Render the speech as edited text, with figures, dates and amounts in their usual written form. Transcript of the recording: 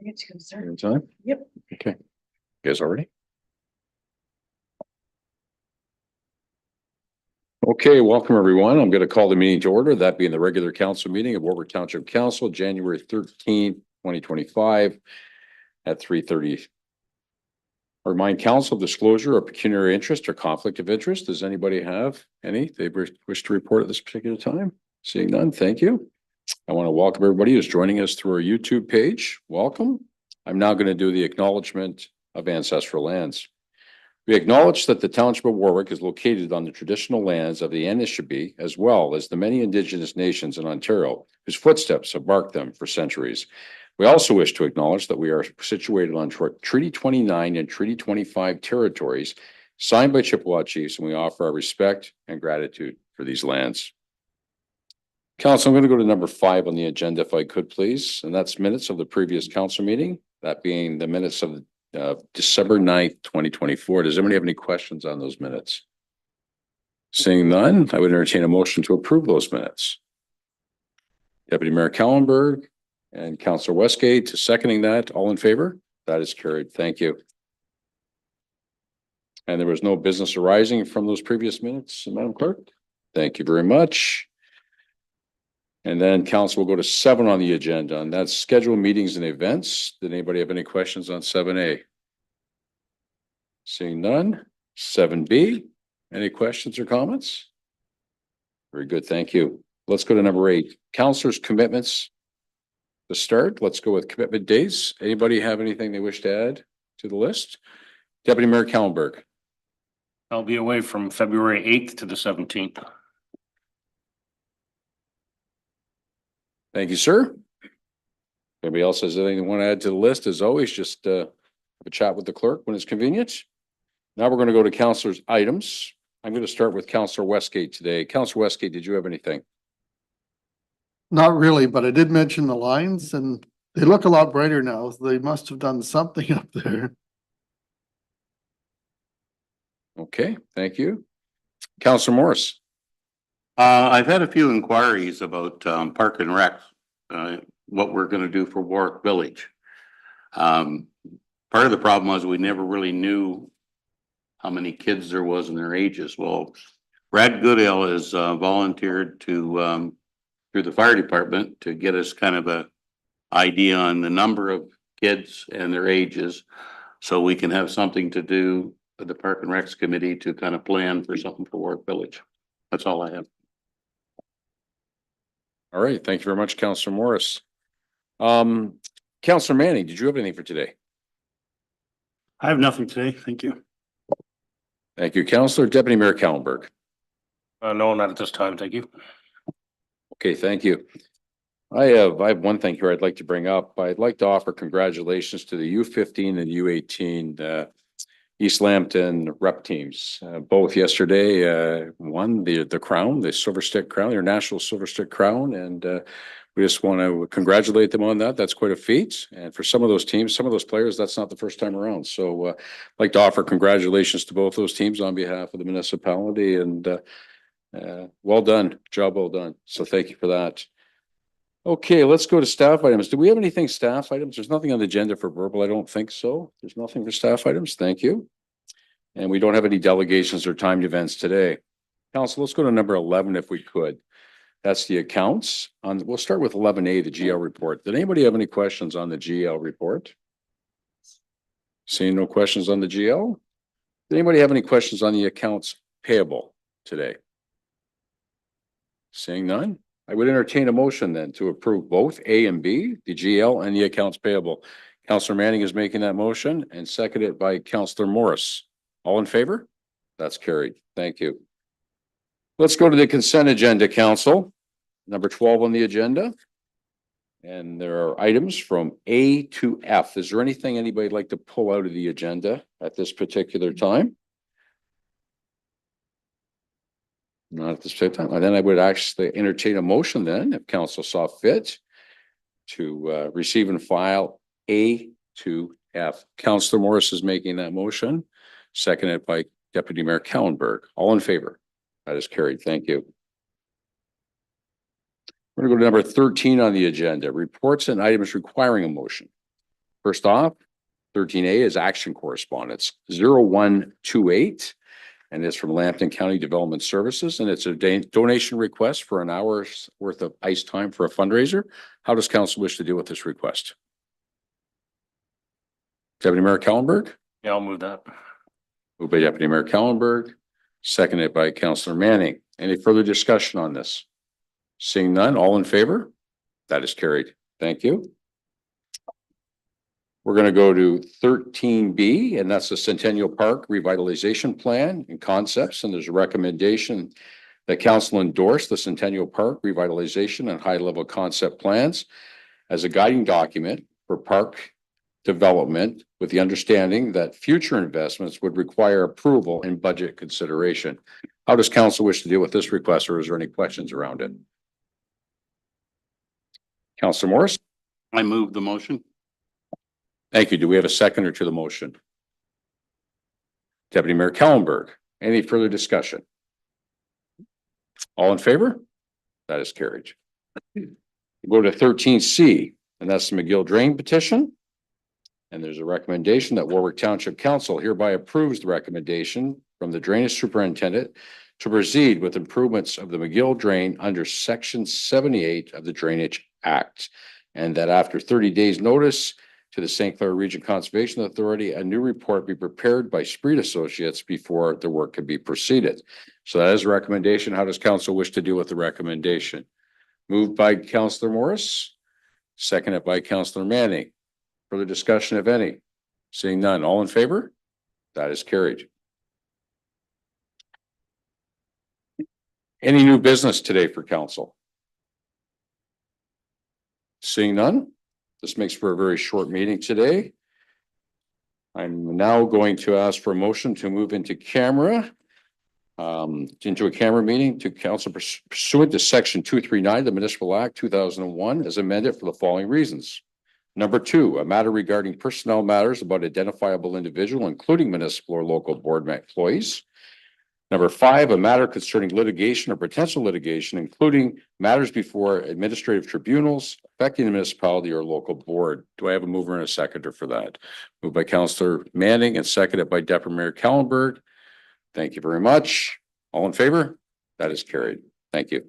I get to go, sir. In time? Yep. Okay. You guys already? Okay, welcome everyone. I'm going to call the meeting to order, that being the regular council meeting of Warwick Township Council, January 13th, 2025 at 3:30. Remind council of disclosure of pecuniary interest or conflict of interest. Does anybody have any they wish to report at this particular time? Seeing none, thank you. I want to welcome everybody who's joining us through our YouTube page. Welcome. I'm now going to do the acknowledgement of ancestral lands. We acknowledge that the Township of Warwick is located on the traditional lands of the Anishinaabe, as well as the many Indigenous nations in Ontario whose footsteps have marked them for centuries. We also wish to acknowledge that we are situated on Treaty 29 and Treaty 25 territories signed by Chippewa chiefs, and we offer our respect and gratitude for these lands. Council, I'm going to go to number 5 on the agenda, if I could, please, and that's minutes of the previous council meeting, that being the minutes of December 9th, 2024. Does anybody have any questions on those minutes? Seeing none, I would entertain a motion to approve those minutes. Deputy Mayor Kallenberg and Councillor Westgate to seconding that. All in favor? That is carried. Thank you. And there was no business arising from those previous minutes, Madam Clerk. Thank you very much. And then council will go to 7 on the agenda, and that's scheduled meetings and events. Did anybody have any questions on 7A? Seeing none. 7B, any questions or comments? Very good, thank you. Let's go to number 8, councilors' commitments. To start, let's go with commitment days. Anybody have anything they wish to add to the list? Deputy Mayor Kallenberg. I'll be away from February 8th to the 17th. Thank you, sir. Anybody else has anything they want to add to the list? As always, just have a chat with the clerk when it's convenient. Now we're going to go to councilors' items. I'm going to start with Councillor Westgate today. Councillor Westgate, did you have anything? Not really, but I did mention the lines and they look a lot brighter now. They must have done something up there. Okay, thank you. Councillor Morris. I've had a few inquiries about Park and Rec, what we're going to do for Warwick Village. Part of the problem was we never really knew how many kids there was and their ages. Well, Brad Goodale has volunteered to through the fire department to get us kind of a idea on the number of kids and their ages, so we can have something to do with the Park and Recs committee to kind of plan for something for Warwick Village. That's all I have. All right, thank you very much, Councillor Morris. Councillor Manning, did you have anything for today? I have nothing today. Thank you. Thank you, Councillor. Deputy Mayor Kallenberg. No, not at this time. Thank you. Okay, thank you. I have one thing here I'd like to bring up. I'd like to offer congratulations to the U15 and U18 East Lambton rep teams. Both yesterday won the crown, the Silver Stick Crown, their national Silver Stick Crown, and we just want to congratulate them on that. That's quite a feat. And for some of those teams, some of those players, that's not the first time around. So I'd like to offer congratulations to both those teams on behalf of the municipality, and well done, job well done. So thank you for that. Okay, let's go to staff items. Do we have anything staff items? There's nothing on the agenda for verbal. I don't think so. There's nothing for staff items. Thank you. And we don't have any delegations or timed events today. Council, let's go to number 11 if we could. That's the accounts. We'll start with 11A, the GL report. Did anybody have any questions on the GL report? Seeing no questions on the GL. Did anybody have any questions on the accounts payable today? Seeing none. I would entertain a motion then to approve both A and B, the GL and the accounts payable. Councillor Manning is making that motion and seconded by Councillor Morris. All in favor? That's carried. Thank you. Let's go to the consent agenda, Council. Number 12 on the agenda. And there are items from A to F. Is there anything anybody'd like to pull out of the agenda at this particular time? Not at this time. And then I would actually entertain a motion then, if council saw fit, to receive and file A to F. Councillor Morris is making that motion, seconded by Deputy Mayor Kallenberg. All in favor? That is carried. Thank you. We're going to go to number 13 on the agenda, reports and items requiring a motion. First off, 13A is action correspondence 0128. And it's from Lambton County Development Services, and it's a donation request for an hour's worth of ice time for a fundraiser. How does council wish to deal with this request? Deputy Mayor Kellenberg, Yeah, I'll move that. moved by Deputy Mayor Kellenberg, seconded by Councillor Manning. Any further discussion on this? Seeing none, all in favor? That is carried. Thank you. We're going to go to 13B, and that's the Centennial Park Revitalization Plan and Concepts. And there's a recommendation that council endorse the Centennial Park Revitalization and High-Level Concept Plans as a guiding document for park development, with the understanding that future investments would require approval and budget consideration. How does council wish to deal with this request, or is there any questions around it? Councillor Morris? I move the motion. Thank you. Do we have a seconder to the motion? Deputy Mayor Kellenberg, any further discussion? All in favor? That is carried. Go to 13C, and that's the McGill Drain petition. And there's a recommendation that Warwick Township Council hereby approves the recommendation from the drainage superintendent to proceed with improvements of the McGill Drain under Section 78 of the Drainage Act. And that after 30 days notice to the St. Clair Region Conservation Authority, a new report be prepared by Spreed Associates before the work can be proceeded. So that is a recommendation. How does council wish to deal with the recommendation? Moved by Councillor Morris, seconded by Councillor Manning. Further discussion, if any? Seeing none, all in favor? That is carried. Any new business today for council? Seeing none? This makes for a very short meeting today. I'm now going to ask for a motion to move into a camera meeting to council pursuant to Section 239 of the Municipal Act 2001 as amended for the following reasons. Number 2, a matter regarding personnel matters about identifiable individual, including municipal or local board employees. Number 5, a matter concerning litigation or potential litigation, including matters before administrative tribunals affecting the municipality or local board. Do I have a mover and a seconder for that? Moved by Councillor Manning and seconded by Deputy Mayor Kellenberg. Thank you very much. All in favor? That is carried. Thank you.